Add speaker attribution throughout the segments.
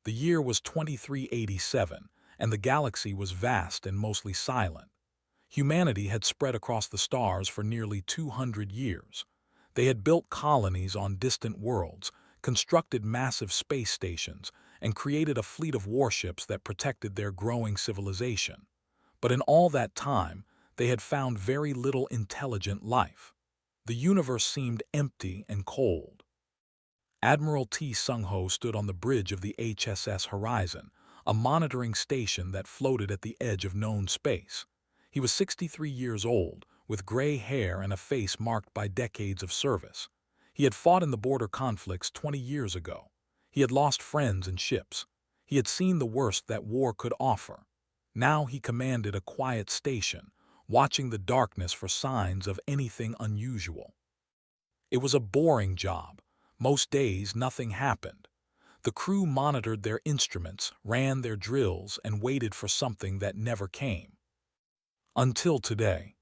Speaker 1: The year was 2387, and the galaxy was vast and mostly silent. Humanity had spread across the stars for nearly 200 years. They had built colonies on distant worlds, constructed massive space stations, and created a fleet of warships that protected their growing civilization. But in all that time, they had found very little intelligent life. The universe seemed empty and cold. Admiral T. Sung-ho stood on the bridge of the HSS Horizon, a monitoring station that floated at the edge of known space. He was 63 years old, with gray hair and a face marked by decades of service. He had fought in the border conflicts 20 years ago. He had lost friends and ships. He had seen the worst that war could offer. Now he commanded a quiet station, watching the darkness for signs of anything unusual. It was a boring job. Most days, nothing happened. The crew monitored their instruments, ran their drills, and waited for something that never came. Until today.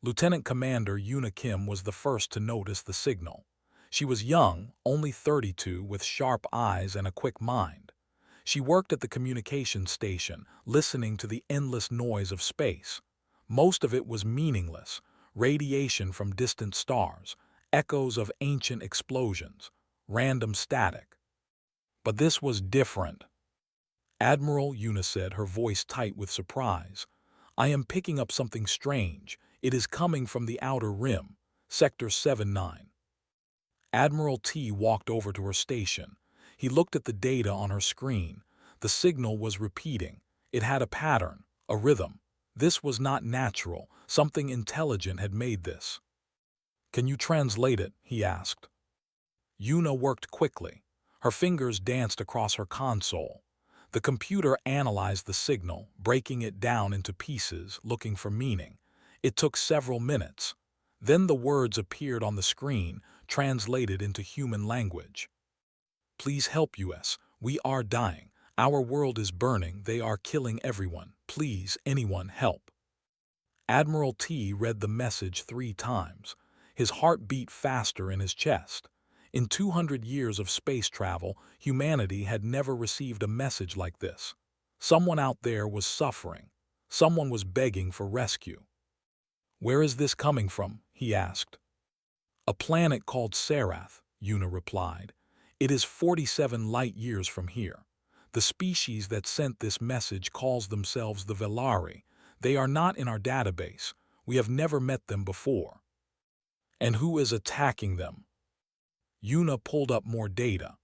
Speaker 1: Lieutenant Commander Yuna Kim was the first to notice the signal. She was young, only 32, with sharp eyes and a quick mind. She worked at the communications station, listening to the endless noise of space. Most of it was meaningless, radiation from distant stars, echoes of ancient explosions, random static. But this was different. Admiral, Yuna said, her voice tight with surprise. I am picking up something strange. It is coming from the outer rim, Sector 79. Admiral T walked over to her station. He looked at the data on her screen. The signal was repeating. It had a pattern, a rhythm. This was not natural. Something intelligent had made this. Can you translate it? He asked. Yuna worked quickly. Her fingers danced across her console. The computer analyzed the signal, breaking it down into pieces, looking for meaning. It took several minutes. Then the words appeared on the screen, translated into human language. Please help us. We are dying. Our world is burning. They are killing everyone. Please, anyone, help. Admiral T read the message 3 times. His heart beat faster in his chest. In 200 years of space travel, humanity had never received a message like this. Someone out there was suffering. Someone was begging for rescue. Where is this coming from? He asked. A planet called Sarath, Yuna replied. It is 47 light years from here. The species that sent this message calls themselves the Velari. They are not in our database. We have never met them before. And who is attacking them? Yuna pulled up more data.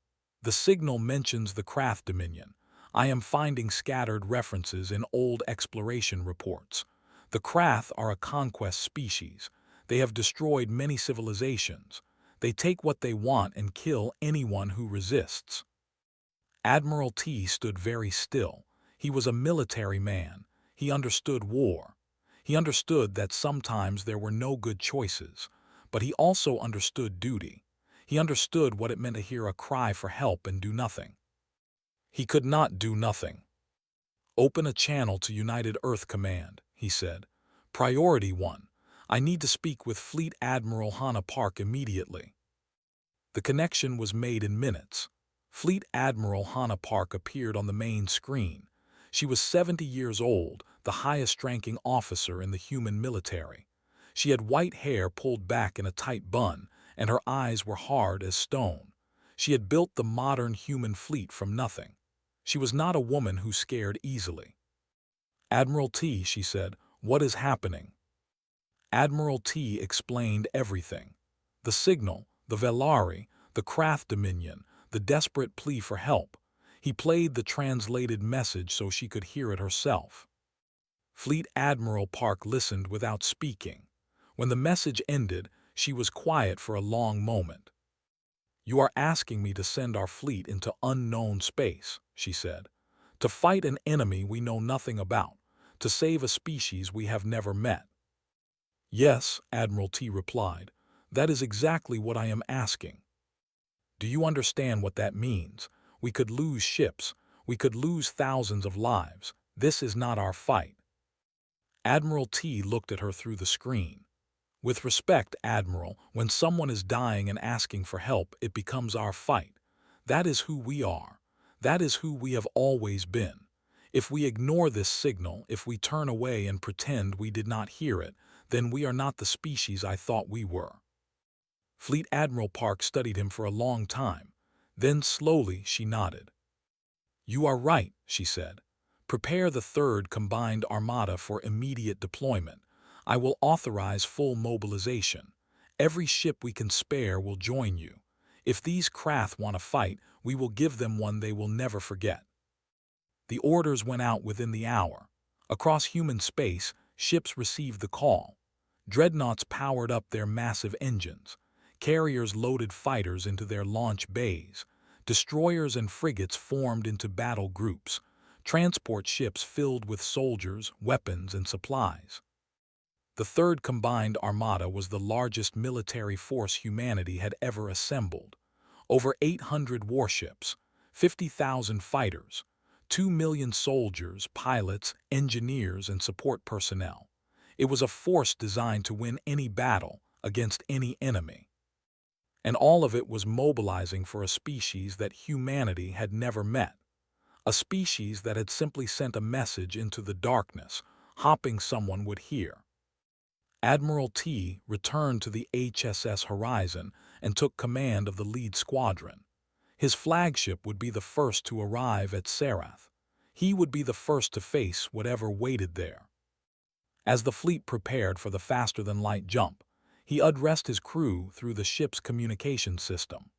Speaker 1: The signal mentions the Krath Dominion. I am finding scattered references in old exploration reports. The Krath are a conquest species. They have destroyed many civilizations. They take what they want and kill anyone who resists. Admiral T stood very still. He was a military man. He understood war. He understood that sometimes there were no good choices, but he also understood duty. He understood what it meant to hear a cry for help and do nothing. He could not do nothing. Open a channel to United Earth Command, he said. Priority 1. I need to speak with Fleet Admiral Hannah Park immediately. The connection was made in minutes. Fleet Admiral Hannah Park appeared on the main screen. She was 70 years old, the highest-ranking officer in the human military. She had white hair pulled back in a tight bun, and her eyes were hard as stone. She had built the modern human fleet from nothing. She was not a woman who scared easily. Admiral T, she said, what is happening? Admiral T explained everything. The signal, the Velari, the Krath Dominion, the desperate plea for help. He played the translated message so she could hear it herself. Fleet Admiral Park listened without speaking. When the message ended, she was quiet for a long moment. You are asking me to send our fleet into unknown space, she said, to fight an enemy we know nothing about, to save a species we have never met. Yes, Admiral T replied, that is exactly what I am asking. Do you understand what that means? We could lose ships. We could lose thousands of lives. This is not our fight. Admiral T looked at her through the screen. With respect, Admiral, when someone is dying and asking for help, it becomes our fight. That is who we are. That is who we have always been. If we ignore this signal, if we turn away and pretend we did not hear it, then we are not the species I thought we were." Fleet Admiral Park studied him for a long time. Then slowly she nodded. "You are right," she said. "Prepare the third combined armada for immediate deployment. I will authorize full mobilization. Every ship we can spare will join you. If these craft want to fight, we will give them one they will never forget." The orders went out within the hour. Across human space, ships received the call. Dreadnoughts powered up their massive engines. Carriers loaded fighters into their launch bays. Destroyers and frigates formed into battle groups. Transport ships filled with soldiers, weapons, and supplies. The third combined armada was the largest military force humanity had ever assembled. Over 800 warships, 50,000 fighters, 2 million soldiers, pilots, engineers, and support personnel. It was a force designed to win any battle against any enemy. And all of it was mobilizing for a species that humanity had never met. A species that had simply sent a message into the darkness, hoping someone would hear. Admiral T returned to the HSS Horizon and took command of the lead squadron. His flagship would be the first to arrive at Sarath. He would be the first to face whatever waited there. As the fleet prepared for the faster-than-light jump, he addressed his crew through the ship's communication system.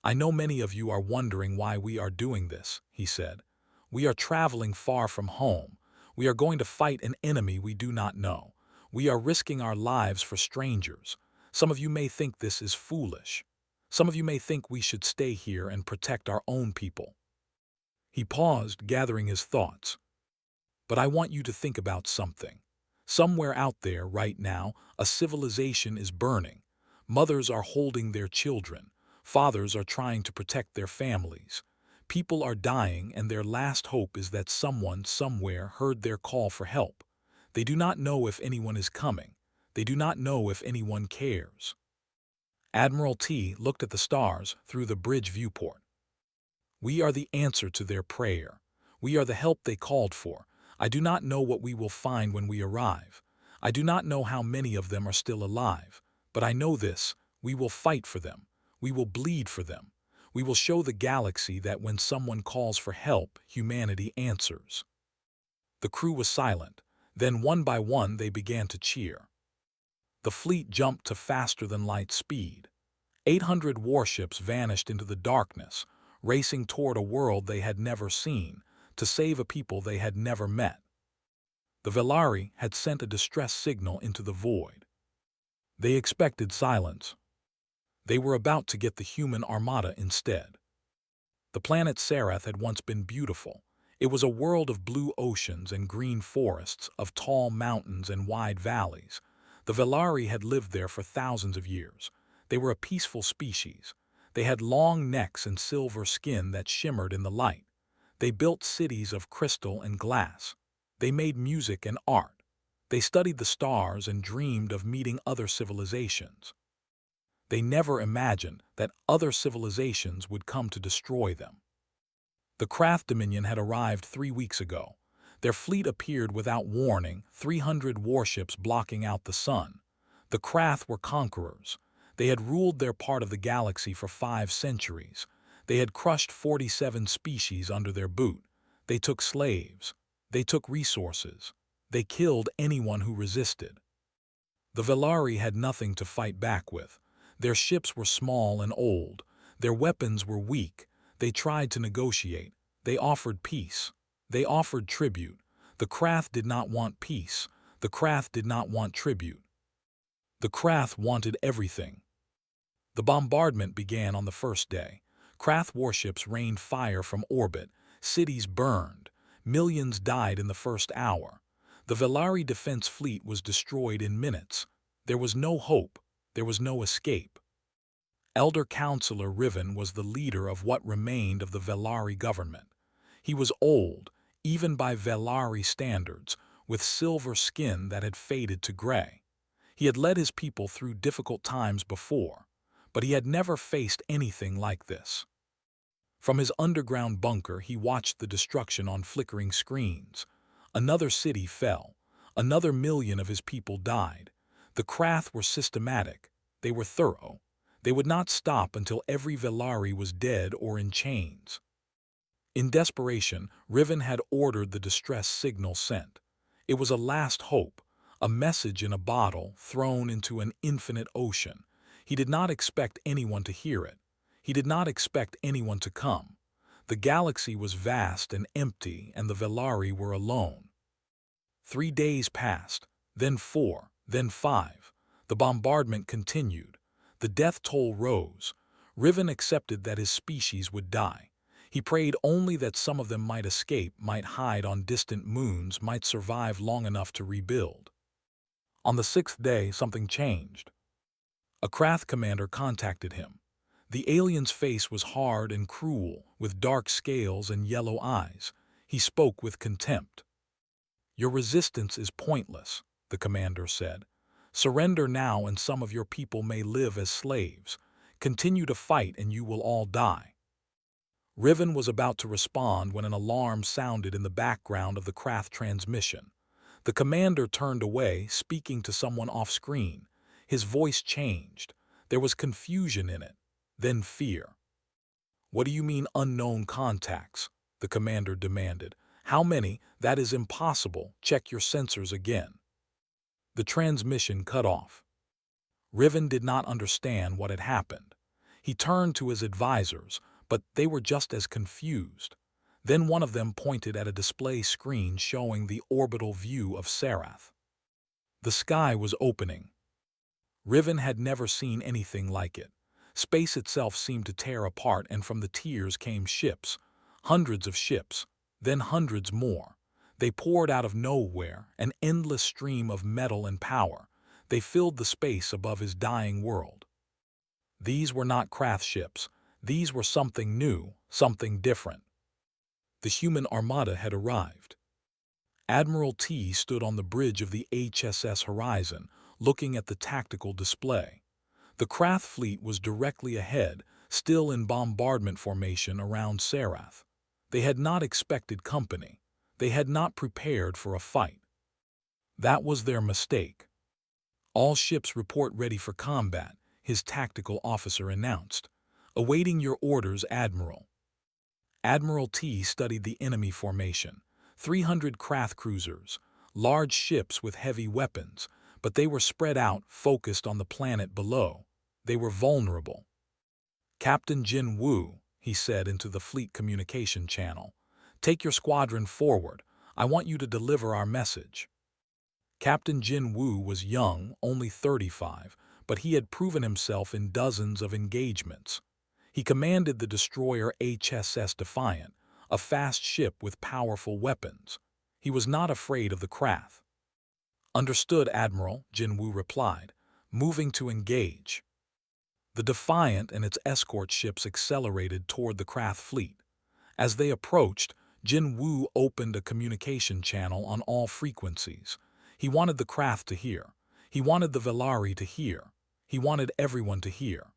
Speaker 1: "I know many of you are wondering why we are doing this," he said. "We are traveling far from home. We are going to fight an enemy we do not know. We are risking our lives for strangers. Some of you may think this is foolish. Some of you may think we should stay here and protect our own people." He paused, gathering his thoughts. "But I want you to think about something. Somewhere out there right now, a civilization is burning. Mothers are holding their children. Fathers are trying to protect their families. People are dying, and their last hope is that someone somewhere heard their call for help. They do not know if anyone is coming. They do not know if anyone cares." Admiral T looked at the stars through the bridge viewport. "We are the answer to their prayer. We are the help they called for. I do not know what we will find when we arrive. I do not know how many of them are still alive. But I know this: we will fight for them. We will bleed for them. We will show the galaxy that when someone calls for help, humanity answers." The crew was silent. Then one by one they began to cheer. The fleet jumped to faster-than-light speed. 800 warships vanished into the darkness, racing toward a world they had never seen, to save a people they had never met. The Velari had sent a distress signal into the void. They expected silence. They were about to get the human armada instead. The planet Sarath had once been beautiful. It was a world of blue oceans and green forests, of tall mountains and wide valleys. The Velari had lived there for thousands of years. They were a peaceful species. They had long necks and silver skin that shimmered in the light. They built cities of crystal and glass. They made music and art. They studied the stars and dreamed of meeting other civilizations. They never imagined that other civilizations would come to destroy them. The Krath Dominion had arrived 3 weeks ago. Their fleet appeared without warning, 300 warships blocking out the sun. The Krath were conquerors. They had ruled their part of the galaxy for 5 centuries. They had crushed 47 species under their boot. They took slaves. They took resources. They killed anyone who resisted. The Velari had nothing to fight back with. Their ships were small and old. Their weapons were weak. They tried to negotiate. They offered peace. They offered tribute. The Krath did not want peace. The Krath did not want tribute. The Krath wanted everything. The bombardment began on the first day. Krath warships rained fire from orbit. Cities burned. Millions died in the first hour. The Velari defense fleet was destroyed in minutes. There was no hope. There was no escape. Elder Counselor Riven was the leader of what remained of the Velari government. He was old, even by Velari standards, with silver skin that had faded to gray. He had led his people through difficult times before, but he had never faced anything like this. From his underground bunker, he watched the destruction on flickering screens. Another city fell. Another million of his people died. The Krath were systematic. They were thorough. They would not stop until every Velari was dead or in chains. In desperation, Riven had ordered the distress signal sent. It was a last hope, a message in a bottle thrown into an infinite ocean. He did not expect anyone to hear it. He did not expect anyone to come. The galaxy was vast and empty, and the Velari were alone. 3 days passed, then 4, then 5. The bombardment continued. The death toll rose. Riven accepted that his species would die. He prayed only that some of them might escape, might hide on distant moons, might survive long enough to rebuild. On the 6th day, something changed. A Krath commander contacted him. The alien's face was hard and cruel, with dark scales and yellow eyes. He spoke with contempt. "Your resistance is pointless," the commander said. "Surrender now and some of your people may live as slaves. Continue to fight and you will all die." Riven was about to respond when an alarm sounded in the background of the Krath transmission. The commander turned away, speaking to someone off-screen. His voice changed. There was confusion in it, then fear. "What do you mean unknown contacts?" the commander demanded. "How many? That is impossible. Check your sensors again." The transmission cut off. Riven did not understand what had happened. He turned to his advisors, but they were just as confused. Then one of them pointed at a display screen showing the orbital view of Sarath. The sky was opening. Riven had never seen anything like it. Space itself seemed to tear apart, and from the tiers came ships. Hundreds of ships, then hundreds more. They poured out of nowhere, an endless stream of metal and power. They filled the space above his dying world. These were not Krath ships. These were something new, something different. The human Armada had arrived. Admiral T stood on the bridge of the HSS Horizon, looking at the tactical display. The Krath fleet was directly ahead, still in bombardment formation around Sarath. They had not expected company. They had not prepared for a fight. That was their mistake. "All ships report ready for combat," his tactical officer announced. "Awaiting your orders, Admiral." Admiral T studied the enemy formation. 300 Krath cruisers, large ships with heavy weapons, but they were spread out, focused on the planet below. They were vulnerable. "Captain Jin Wu," he said into the fleet communication channel, "take your squadron forward. I want you to deliver our message." Captain Jin Wu was young, only 35, but he had proven himself in dozens of engagements. He commanded the destroyer HSS Defiant, a fast ship with powerful weapons. He was not afraid of the Krath. "Understood, Admiral," Jin Wu replied, moving to engage. The Defiant and its escort ships accelerated toward the Krath fleet. As they approached, Jin Wu opened a communication channel on all frequencies. He wanted the Krath to hear. He wanted the Velari to hear. He wanted everyone to hear.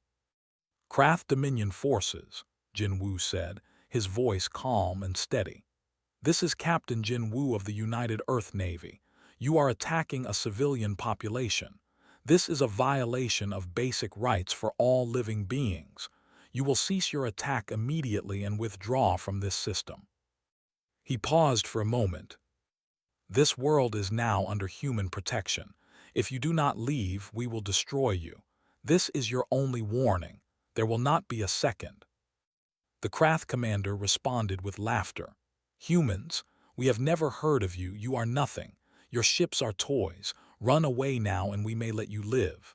Speaker 1: "Krath Dominion forces," Jin Wu said, his voice calm and steady. "This is Captain Jin Wu of the United Earth Navy. You are attacking a civilian population. This is a violation of basic rights for all living beings. You will cease your attack immediately and withdraw from this system." He paused for a moment. "This world is now under human protection. If you do not leave, we will destroy you. This is your only warning. There will not be a second." The Krath commander responded with laughter. "Humans, we have never heard of you. You are nothing. Your ships are toys. Run away now and we may let you live."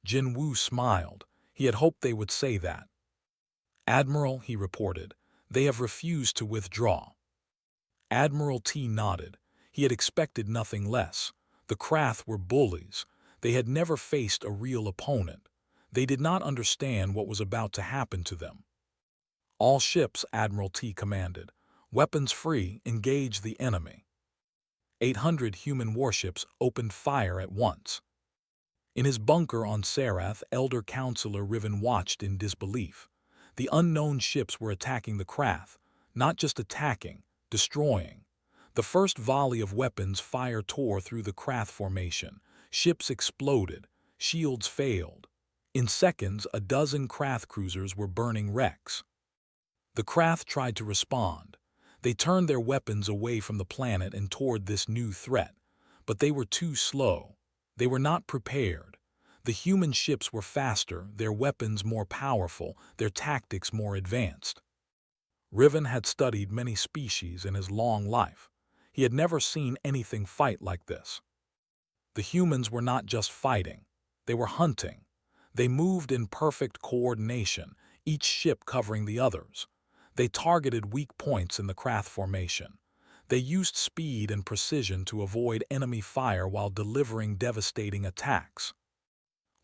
Speaker 1: Jin Wu smiled. He had hoped they would say that. "Admiral," he reported, "they have refused to withdraw." Admiral T nodded. He had expected nothing less. The Krath were bullies. They had never faced a real opponent. They did not understand what was about to happen to them. "All ships," Admiral T commanded. "Weapons free, engage the enemy." 800 human warships opened fire at once. In his bunker on Sarath, Elder Counselor Riven watched in disbelief. The unknown ships were attacking the craft, not just attacking, destroying. The first volley of weapons fire tore through the craft formation. Ships exploded, shields failed. In seconds, a dozen craft cruisers were burning wrecks. The craft tried to respond. They turned their weapons away from the planet and toward this new threat, but they were too slow. They were not prepared. The human ships were faster, their weapons more powerful, their tactics more advanced. Riven had studied many species in his long life. He had never seen anything fight like this. The humans were not just fighting, they were hunting. They moved in perfect coordination, each ship covering the others. They targeted weak points in the craft formation. They used speed and precision to avoid enemy fire while delivering devastating attacks.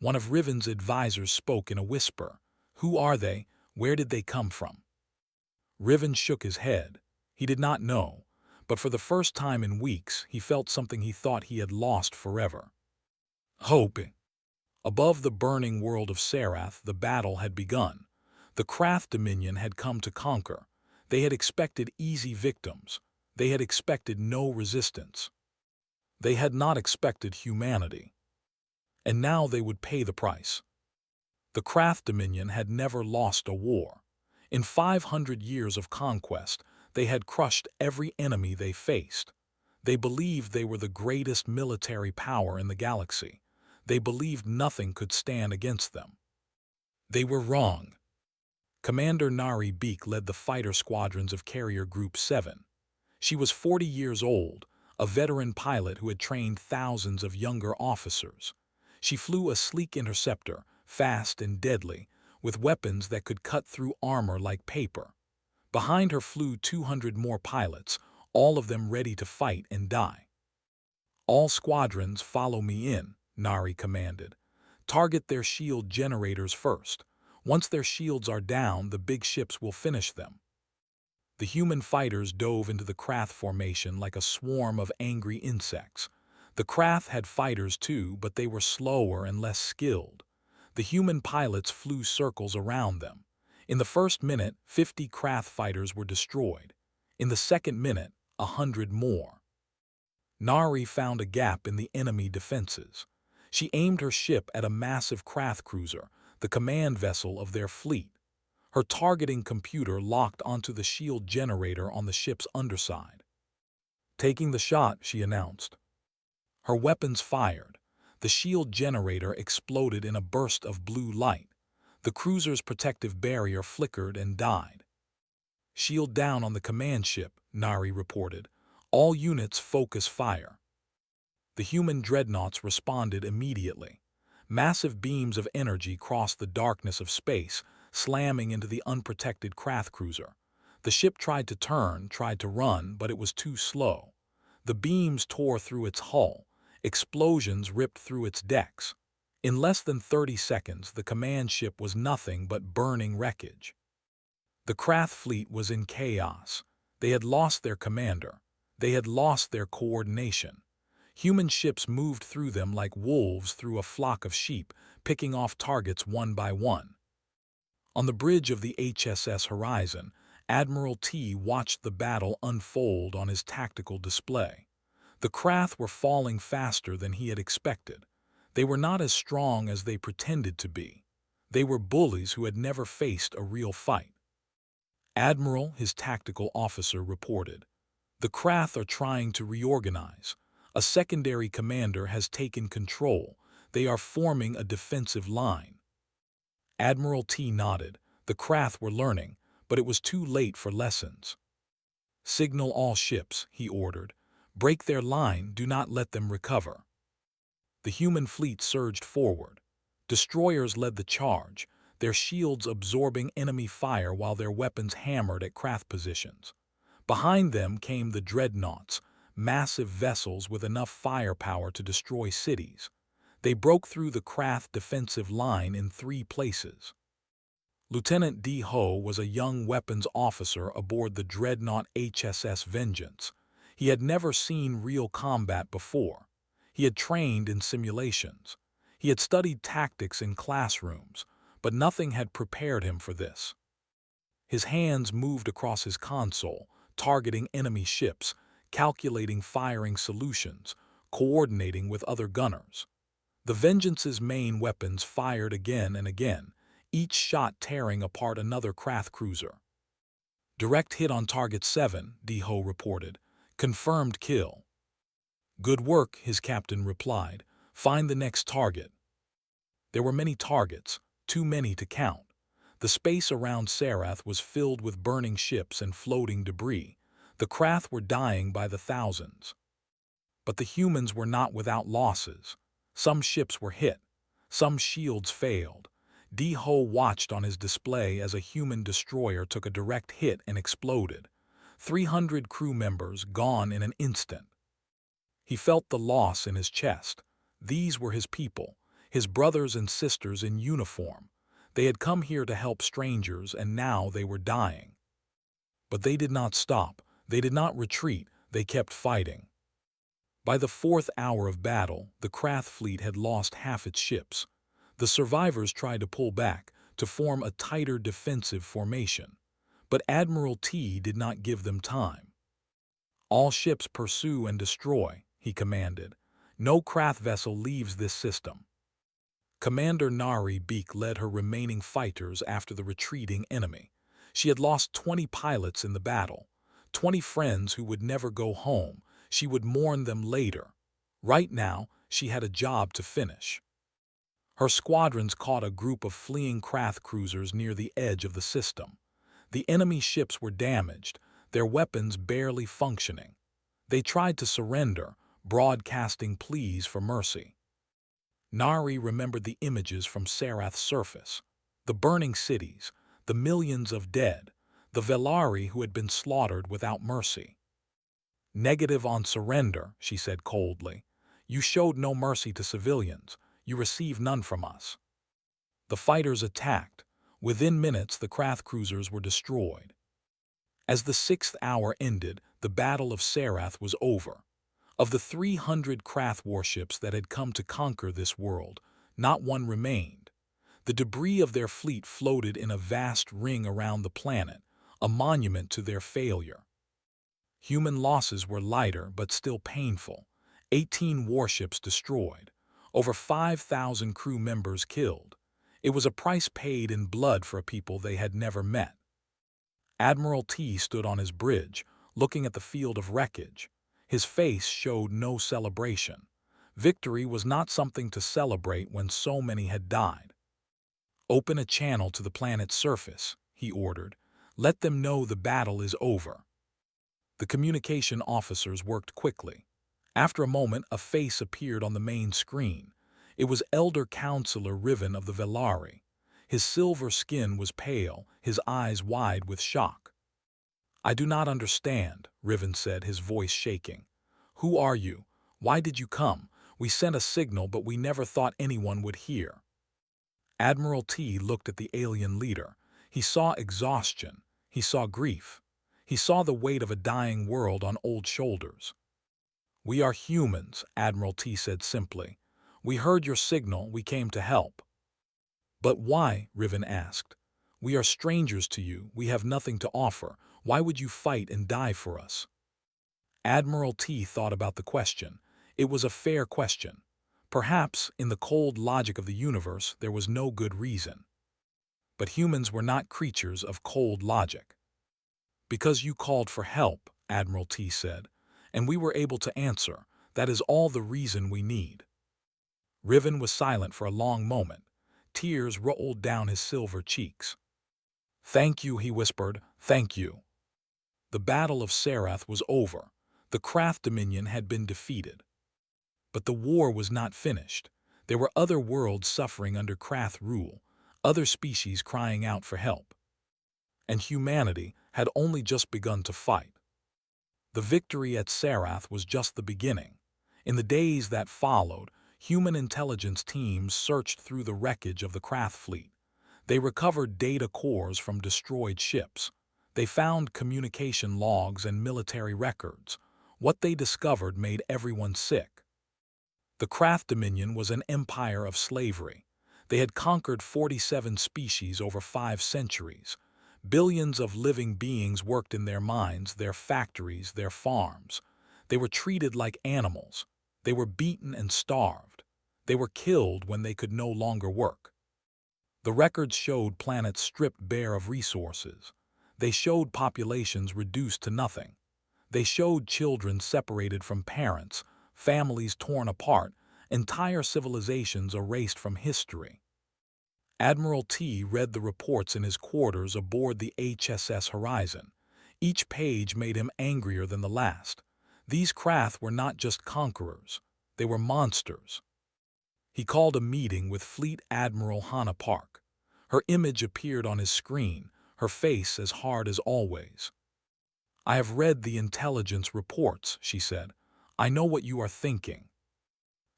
Speaker 1: One of Riven's advisors spoke in a whisper. "Who are they? Where did they come from?" Riven shook his head. He did not know, but for the first time in weeks he felt something he thought he had lost forever. Hope. Above the burning world of Serath, the battle had begun. The Craft Dominion had come to conquer. They had expected easy victims. They had expected no resistance. They had not expected humanity. And now they would pay the price. The Craft Dominion had never lost a war. In 500 years of conquest, they had crushed every enemy they faced. They believed they were the greatest military power in the galaxy. They believed nothing could stand against them. They were wrong. Commander Nari Beek led the fighter squadrons of Carrier Group 7. She was 40 years old, a veteran pilot who had trained thousands of younger officers. She flew a sleek interceptor, fast and deadly, with weapons that could cut through armor like paper. Behind her flew 200 more pilots, all of them ready to fight and die. "All squadrons follow me in," Nari commanded. "Target their shield generators first. Once their shields are down, the big ships will finish them." The human fighters dove into the craft formation like a swarm of angry insects. The craft had fighters too, but they were slower and less skilled. The human pilots flew circles around them. In the first minute, 50 craft fighters were destroyed. In the second minute, 100 more. Nari found a gap in the enemy defenses. She aimed her ship at a massive craft cruiser, the command vessel of their fleet. Her targeting computer locked onto the shield generator on the ship's underside. "Taking the shot," she announced. Her weapons fired. The shield generator exploded in a burst of blue light. The cruiser's protective barrier flickered and died. "Shield down on the command ship," Nari reported. "All units focus fire." The human dreadnoughts responded immediately. Massive beams of energy crossed the darkness of space, slamming into the unprotected craft cruiser. The ship tried to turn, tried to run, but it was too slow. The beams tore through its hull. Explosions ripped through its decks. In less than 30 seconds, the command ship was nothing but burning wreckage. The craft fleet was in chaos. They had lost their commander. They had lost their coordination. Human ships moved through them like wolves through a flock of sheep, picking off targets one by one. On the bridge of the HSS Horizon, Admiral T watched the battle unfold on his tactical display. The craft were falling faster than he had expected. They were not as strong as they pretended to be. They were bullies who had never faced a real fight. "Admiral," his tactical officer reported, "the craft are trying to reorganize. A secondary commander has taken control. They are forming a defensive line." Admiral T nodded. The craft were learning, but it was too late for lessons. "Signal all ships," he ordered. "Break their line, do not let them recover." The human fleet surged forward. Destroyers led the charge, their shields absorbing enemy fire while their weapons hammered at craft positions. Behind them came the dreadnoughts, massive vessels with enough firepower to destroy cities. They broke through the craft defensive line in 3 places. Lieutenant D. Ho was a young weapons officer aboard the dreadnought HSS Vengeance. He had never seen real combat before. He had trained in simulations. He had studied tactics in classrooms, but nothing had prepared him for this. His hands moved across his console, targeting enemy ships, calculating firing solutions, coordinating with other gunners. The Vengeance's main weapons fired again and again, each shot tearing apart another craft cruiser. Direct hit on target 7, Di-Ho reported. Confirmed kill. Good work, his captain replied. Find the next target. There were many targets, too many to count. The space around Sarath was filled with burning ships and floating debris. The craft were dying by the thousands. But the humans were not without losses. Some ships were hit. Some shields failed. Di-Ho watched on his display as a human destroyer took a direct hit and exploded. 300 crew members gone in an instant. He felt the loss in his chest. These were his people, his brothers and sisters in uniform. They had come here to help strangers, and now they were dying. But they did not stop. They did not retreat. They kept fighting. By the 4th hour of battle, the Krath fleet had lost half its ships. The survivors tried to pull back, to form a tighter defensive formation. But Admiral T did not give them time. All ships pursue and destroy, he commanded. No Krath vessel leaves this system. Commander Nari Beek led her remaining fighters after the retreating enemy. She had lost 20 pilots in the battle, 20 friends who would never go home. She would mourn them later. Right now, she had a job to finish. Her squadrons caught a group of fleeing Krath cruisers near the edge of the system. The enemy ships were damaged, their weapons barely functioning. They tried to surrender, broadcasting pleas for mercy. Nari remembered the images from Sarath's surface, the burning cities, the millions of dead, the Velari who had been slaughtered without mercy. Negative on surrender, she said coldly. You showed no mercy to civilians. You received none from us. The fighters attacked. Within minutes, the Krath cruisers were destroyed. As the 6th hour ended, the Battle of Sarath was over. Of the 300 Krath warships that had come to conquer this world, not one remained. The debris of their fleet floated in a vast ring around the planet, a monument to their failure. Human losses were lighter but still painful. 18 warships destroyed. Over 5,000 crew members killed. It was a price paid in blood for a people they had never met. Admiral T stood on his bridge, looking at the field of wreckage. His face showed no celebration. Victory was not something to celebrate when so many had died. Open a channel to the planet's surface, he ordered. Let them know the battle is over. The communication officers worked quickly. After a moment, a face appeared on the main screen. It was Elder Counselor Riven of the Velari. His silver skin was pale, his eyes wide with shock. I do not understand, Riven said, his voice shaking. Who are you? Why did you come? We sent a signal, but we never thought anyone would hear. Admiral T looked at the alien leader. He saw exhaustion. He saw grief. He saw the weight of a dying world on old shoulders. We are humans, Admiral T said simply. We heard your signal, we came to help. But why? Riven asked. We are strangers to you, we have nothing to offer. Why would you fight and die for us? Admiral T thought about the question. It was a fair question. Perhaps, in the cold logic of the universe, there was no good reason. But humans were not creatures of cold logic. Because you called for help, Admiral T said, and we were able to answer. That is all the reason we need. Riven was silent for a long moment. Tears rolled down his silver cheeks. Thank you, he whispered. Thank you. The Battle of Sarath was over. The Krath Dominion had been defeated. But the war was not finished. There were other worlds suffering under Krath rule, other species crying out for help. And humanity had only just begun to fight. The victory at Sarath was just the beginning. In the days that followed, human intelligence teams searched through the wreckage of the Krath fleet. They recovered data cores from destroyed ships. They found communication logs and military records. What they discovered made everyone sick. The Krath Dominion was an empire of slavery. They had conquered 47 species over 5 centuries. Billions of living beings worked in their mines, their factories, their farms. They were treated like animals. They were beaten and starved. They were killed when they could no longer work. The records showed planets stripped bare of resources. They showed populations reduced to nothing. They showed children separated from parents, families torn apart, entire civilizations erased from history. Admiral T read the reports in his quarters aboard the HSS Horizon. Each page made him angrier than the last. These craft were not just conquerors. They were monsters. He called a meeting with Fleet Admiral Hannah Park. Her image appeared on his screen, her face as hard as always. "I have read the intelligence reports," she said. "I know what you are thinking."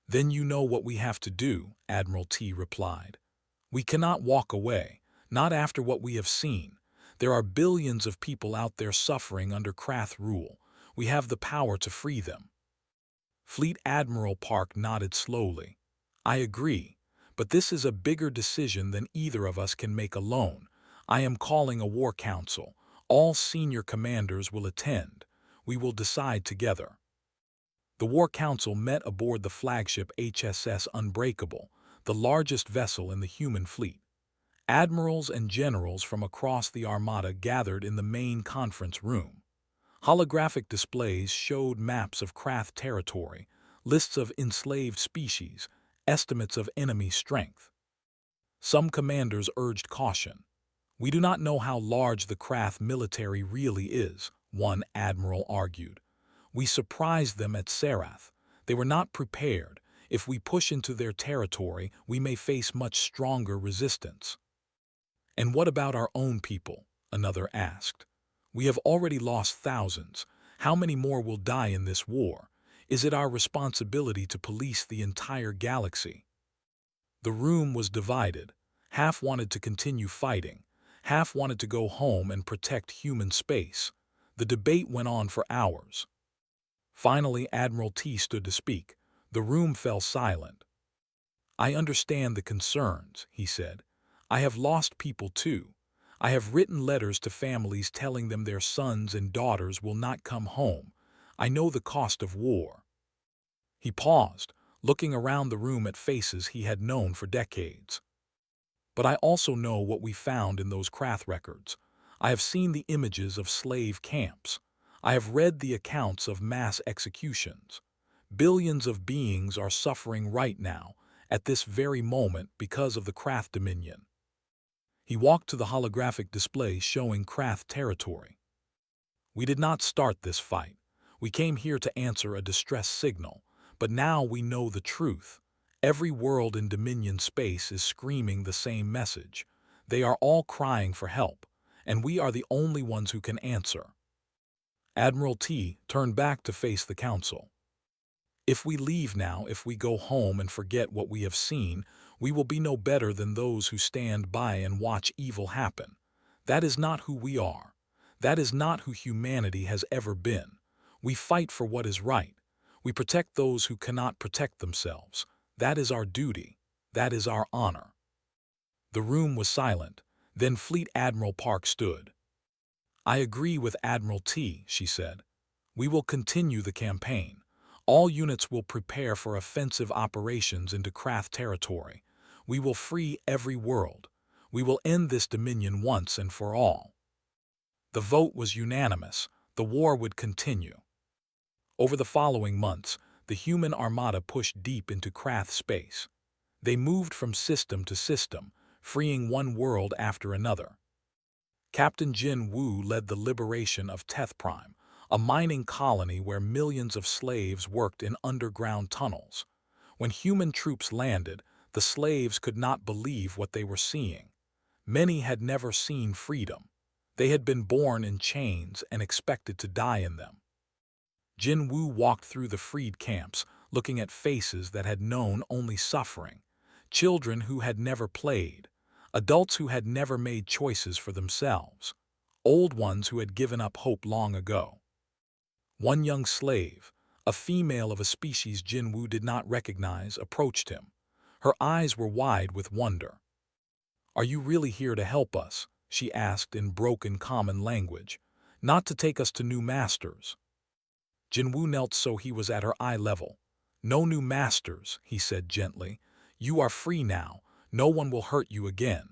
Speaker 1: "Then you know what we have to do," Admiral T replied. "We cannot walk away, not after what we have seen. There are billions of people out there suffering under Krath rule. We have the power to free them." Fleet Admiral Park nodded slowly. "I agree, but this is a bigger decision than either of us can make alone. I am calling a war council. All senior commanders will attend. We will decide together." The war council met aboard the flagship HSS Unbreakable, the largest vessel in the human fleet. Admirals and generals from across the Armada gathered in the main conference room. Holographic displays showed maps of Krath territory, lists of enslaved species, estimates of enemy strength. Some commanders urged caution. "We do not know how large the Krath military really is," one admiral argued. "We surprised them at Serath. They were not prepared. If we push into their territory, we may face much stronger resistance." "And what about our own people?" another asked. "We have already lost thousands. How many more will die in this war? Is it our responsibility to police the entire galaxy?" The room was divided. Half wanted to continue fighting. Half wanted to go home and protect human space. The debate went on for hours. Finally, Admiral T stood to speak. The room fell silent. "I understand the concerns," he said. "I have lost people too. I have written letters to families telling them their sons and daughters will not come home. I know the cost of war." He paused, looking around the room at faces he had known for decades. "But I also know what we found in those Krath records. I have seen the images of slave camps. I have read the accounts of mass executions. Billions of beings are suffering right now, at this very moment, because of the Krath Dominion." He walked to the holographic display showing Krath territory. "We did not start this fight. We came here to answer a distress signal. But now we know the truth. Every world in Dominion space is screaming the same message. They are all crying for help, and we are the only ones who can answer." Admiral T turned back to face the council. "If we leave now, if we go home and forget what we have seen, we will be no better than those who stand by and watch evil happen. That is not who we are. That is not who humanity has ever been. We fight for what is right. We protect those who cannot protect themselves. That is our duty. That is our honor." The room was silent. Then Fleet Admiral Park stood. "I agree with Admiral T," she said. "We will continue the campaign. All units will prepare for offensive operations into Krath territory. We will free every world. We will end this dominion once and for all." The vote was unanimous. The war would continue. Over the following months, the human armada pushed deep into Krath space. They moved from system to system, freeing one world after another. Captain Jin Woo led the liberation of Teth Prime, a mining colony where millions of slaves worked in underground tunnels. When human troops landed, the slaves could not believe what they were seeing. Many had never seen freedom. They had been born in chains and expected to die in them. Jin Woo walked through the freed camps, looking at faces that had known only suffering, children who had never played, adults who had never made choices for themselves, old ones who had given up hope long ago. One young slave, a female of a species Jin Woo did not recognize, approached him. Her eyes were wide with wonder. "Are you really here to help us?" she asked in broken common language. Not to take us to new masters. Jinwoo knelt so he was at her eye level. No new masters, he said gently. You are free now. No one will hurt you again.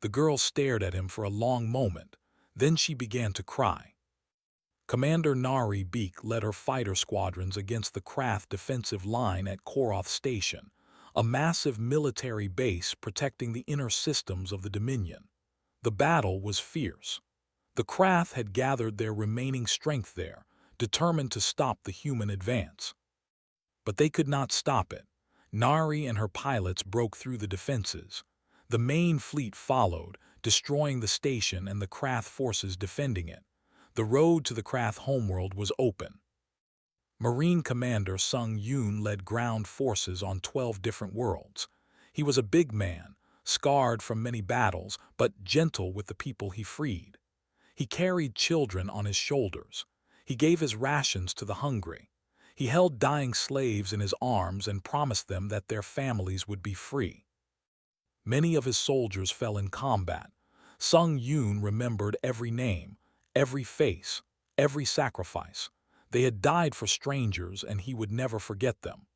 Speaker 1: The girl stared at him for a long moment. Then she began to cry. Commander Nari Beek led her fighter squadrons against the Krath defensive line at Koroth Station, a massive military base protecting the inner systems of the Dominion. The battle was fierce. The Krath had gathered their remaining strength there, determined to stop the human advance. But they could not stop it. Nari and her pilots broke through the defenses. The main fleet followed, destroying the station and the Krath forces defending it. The road to the Krath homeworld was open. Marine Commander Sung Yoon led ground forces on 12 different worlds. He was a big man, scarred from many battles, but gentle with the people he freed. He carried children on his shoulders. He gave his rations to the hungry. He held dying slaves in his arms and promised them that their families would be free. Many of his soldiers fell in combat. Sung Yoon remembered every name, every face, every sacrifice. They had died for strangers, and he would never forget them.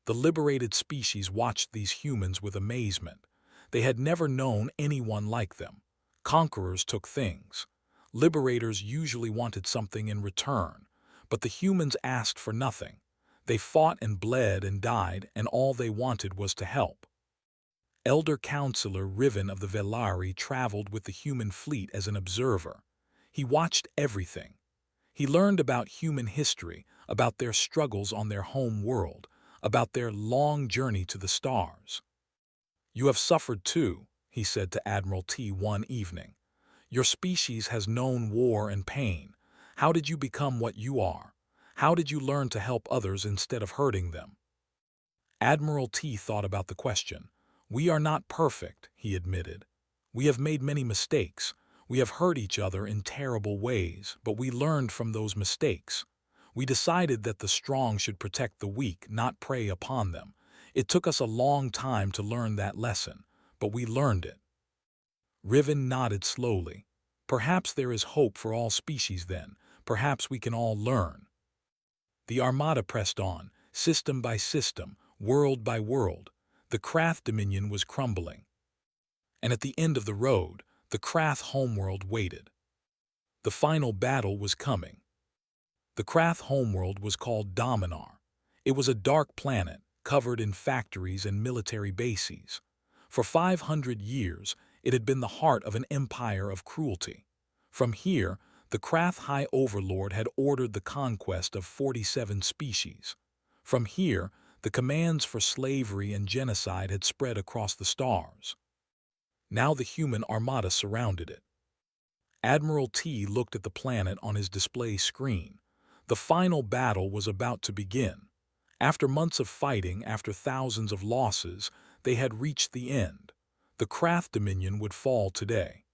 Speaker 1: The liberated species watched these humans with amazement. They had never known anyone like them. Conquerors took things. Liberators usually wanted something in return, but the humans asked for nothing. They fought and bled and died, and all they wanted was to help. Elder Counselor Riven of the Velari traveled with the human fleet as an observer. He watched everything. He learned about human history, about their struggles on their home world, about their long journey to the stars. You have suffered too, he said to Admiral T one evening. Your species has known war and pain. How did you become what you are? How did you learn to help others instead of hurting them? Admiral T thought about the question. We are not perfect, he admitted. We have made many mistakes. We have hurt each other in terrible ways, but we learned from those mistakes. We decided that the strong should protect the weak, not prey upon them. It took us a long time to learn that lesson, but we learned it. Riven nodded slowly. Perhaps there is hope for all species then. Perhaps we can all learn. The Armada pressed on, system by system, world by world. The Krath Dominion was crumbling. And at the end of the road, the Krath homeworld waited. The final battle was coming. The Krath homeworld was called Dominar. It was a dark planet, covered in factories and military bases. For 500 years, it had been the heart of an empire of cruelty. From here, the Krath High Overlord had ordered the conquest of 47 species. From here, the commands for slavery and genocide had spread across the stars. Now the human armada surrounded it. Admiral T looked at the planet on his display screen. The final battle was about to begin. After months of fighting, after thousands of losses, they had reached the end. The Krath Dominion would fall today.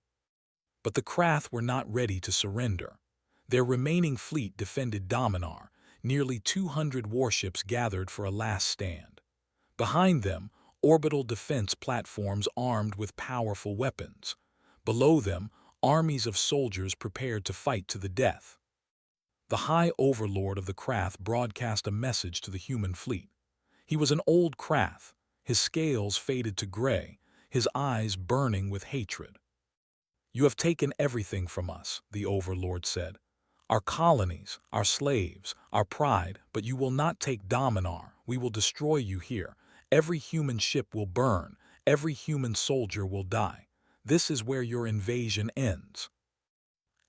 Speaker 1: But the Krath were not ready to surrender. Their remaining fleet defended Dominar. Nearly 200 warships gathered for a last stand. Behind them, orbital defense platforms armed with powerful weapons. Below them, armies of soldiers prepared to fight to the death. The High Overlord of the Krath broadcast a message to the human fleet. He was an old Krath, his scales faded to gray, his eyes burning with hatred. You have taken everything from us, the Overlord said. Our colonies, our slaves, our pride, but you will not take Dominar. We will destroy you here. Every human ship will burn. Every human soldier will die. This is where your invasion ends.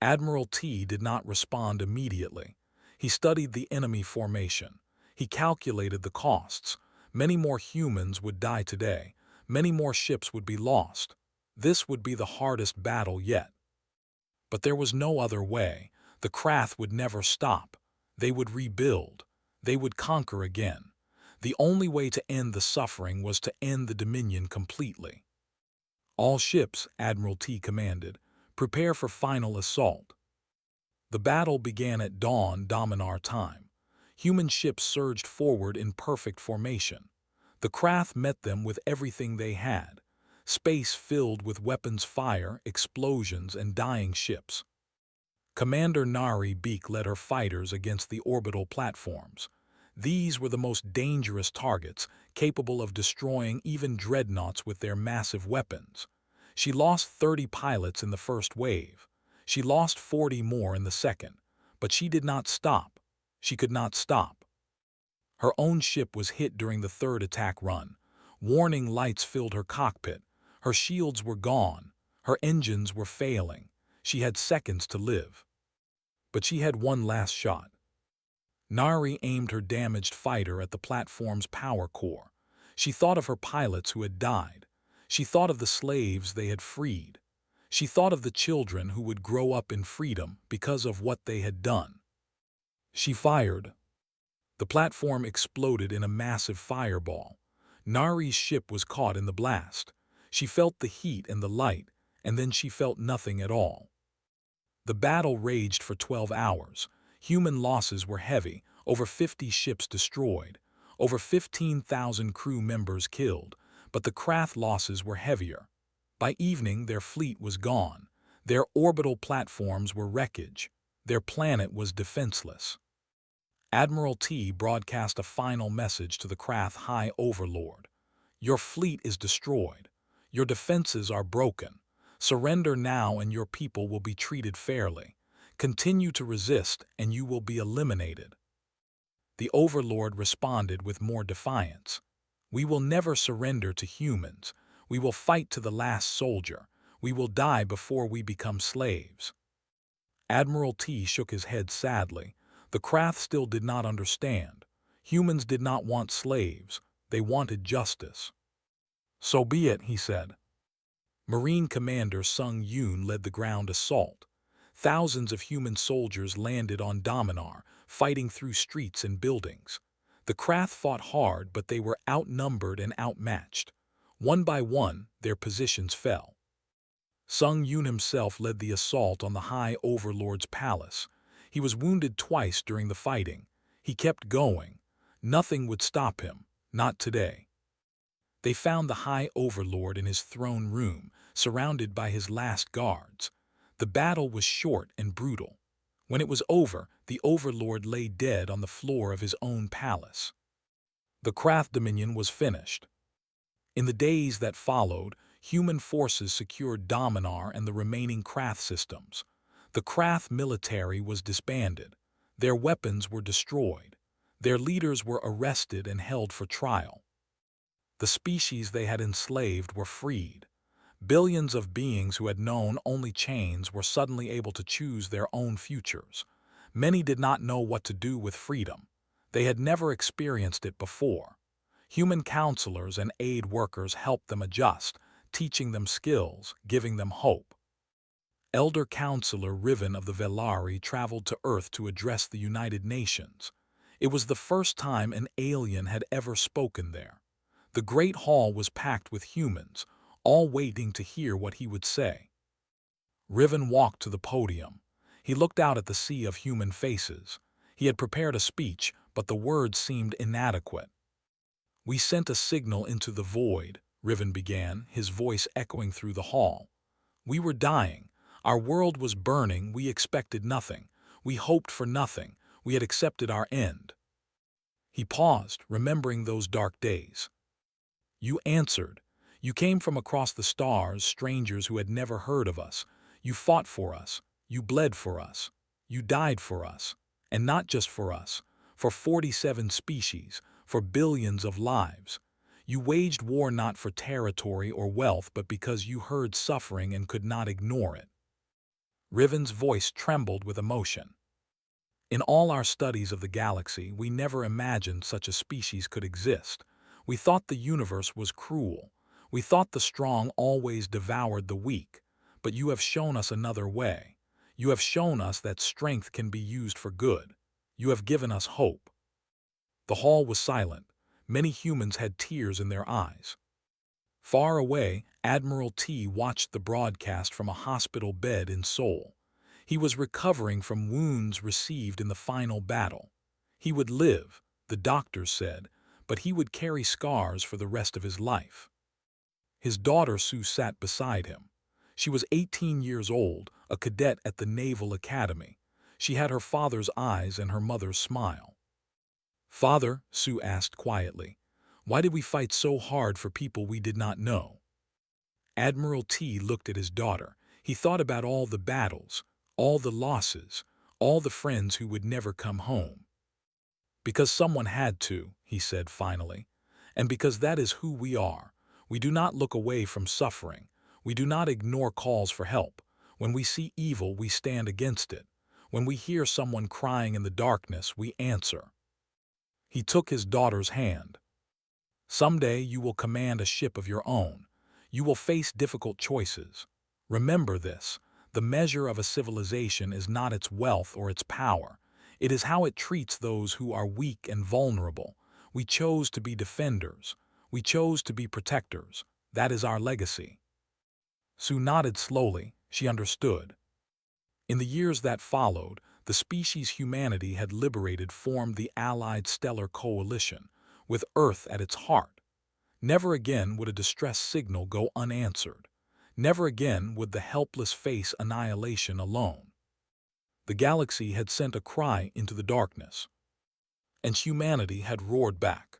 Speaker 1: Admiral T did not respond immediately. He studied the enemy formation. He calculated the costs. Many more humans would die today. Many more ships would be lost. This would be the hardest battle yet. But there was no other way. The Krath would never stop. They would rebuild. They would conquer again. The only way to end the suffering was to end the Dominion completely. All ships, Admiral T commanded, prepare for final assault. The battle began at dawn Dominar time. Human ships surged forward in perfect formation. The Krath met them with everything they had. space filled with weapons fire, explosions, and dying ships. Commander Nari Beek led her fighters against the orbital platforms. These were the most dangerous targets, capable of destroying even dreadnoughts with their massive weapons. She lost 30 pilots in the first wave. She lost 40 more in the second. But she did not stop. She could not stop. Her own ship was hit during the third attack run. Warning lights filled her cockpit. Her shields were gone. Her engines were failing. She had seconds to live. But she had one last shot. Nari aimed her damaged fighter at the platform's power core. She thought of her pilots who had died. She thought of the slaves they had freed. She thought of the children who would grow up in freedom because of what they had done. She fired. The platform exploded in a massive fireball. Nari's ship was caught in the blast. She felt the heat and the light, and then she felt nothing at all. The battle raged for 12 hours. Human losses were heavy, over 50 ships destroyed, over 15,000 crew members killed, but the Krath losses were heavier. By evening, their fleet was gone. Their orbital platforms were wreckage. Their planet was defenseless. Admiral T broadcast a final message to the Krath High Overlord. Your fleet is destroyed. Your defenses are broken. Surrender now and your people will be treated fairly. Continue to resist and you will be eliminated. The Overlord responded with more defiance. We will never surrender to humans. We will fight to the last soldier. We will die before we become slaves. Admiral T shook his head sadly. The Krath still did not understand. Humans did not want slaves. They wanted justice. So be it, he said. Marine Commander Sung Yoon led the ground assault. Thousands of human soldiers landed on Dominar, fighting through streets and buildings. The Krath fought hard, but they were outnumbered and outmatched. One by one, their positions fell. Sung Yoon himself led the assault on the High Overlord's palace. He was wounded twice during the fighting. He kept going. Nothing would stop him, not today. They found the High Overlord in his throne room, surrounded by his last guards. The battle was short and brutal. When it was over, the Overlord lay dead on the floor of his own palace. The Krath Dominion was finished. In the days that followed, human forces secured Dominar and the remaining Krath systems. The Krath military was disbanded. Their weapons were destroyed. Their leaders were arrested and held for trial. The species they had enslaved were freed. Billions of beings who had known only chains were suddenly able to choose their own futures. Many did not know what to do with freedom. They had never experienced it before. Human counselors and aid workers helped them adjust, teaching them skills, giving them hope. Elder Counselor Riven of the Velari traveled to Earth to address the United Nations. It was the first time an alien had ever spoken there. The Great Hall was packed with humans, all waiting to hear what he would say. Riven walked to the podium. He looked out at the sea of human faces. He had prepared a speech, but the words seemed inadequate. We sent a signal into the void, Riven began, his voice echoing through the hall. We were dying. Our world was burning. We expected nothing. We hoped for nothing. We had accepted our end. He paused, remembering those dark days. You answered. You came from across the stars, strangers who had never heard of us. You fought for us. You bled for us. You died for us. And not just for us. For 47 species. For billions of lives. You waged war not for territory or wealth, but because you heard suffering and could not ignore it. Riven's voice trembled with emotion. In all our studies of the galaxy, we never imagined such a species could exist. We thought the universe was cruel. We thought the strong always devoured the weak. But you have shown us another way. You have shown us that strength can be used for good. You have given us hope. The hall was silent. Many humans had tears in their eyes. Far away, Admiral T watched the broadcast from a hospital bed in Seoul. He was recovering from wounds received in the final battle. He would live, the doctors said, but he would carry scars for the rest of his life. His daughter Sue sat beside him. She was 18 years old, a cadet at the Naval Academy. She had her father's eyes and her mother's smile. "Father," Sue asked quietly, "why did we fight so hard for people we did not know?" Admiral T looked at his daughter. He thought about all the battles, all the losses, all the friends who would never come home. "Because someone had to," he said finally, "and because that is who we are. We do not look away from suffering. We do not ignore calls for help. When we see evil, we stand against it. When we hear someone crying in the darkness, we answer." He took his daughter's hand. "Someday you will command a ship of your own. You will face difficult choices. Remember this: the measure of a civilization is not its wealth or its power. It is how it treats those who are weak and vulnerable. We chose to be defenders. We chose to be protectors. That is our legacy." Sue nodded slowly. She understood. In the years that followed, the species humanity had liberated formed the Allied Stellar Coalition, with Earth at its heart. Never again would a distress signal go unanswered. Never again would the helpless face annihilation alone. The galaxy had sent a cry into the darkness, and humanity had roared back.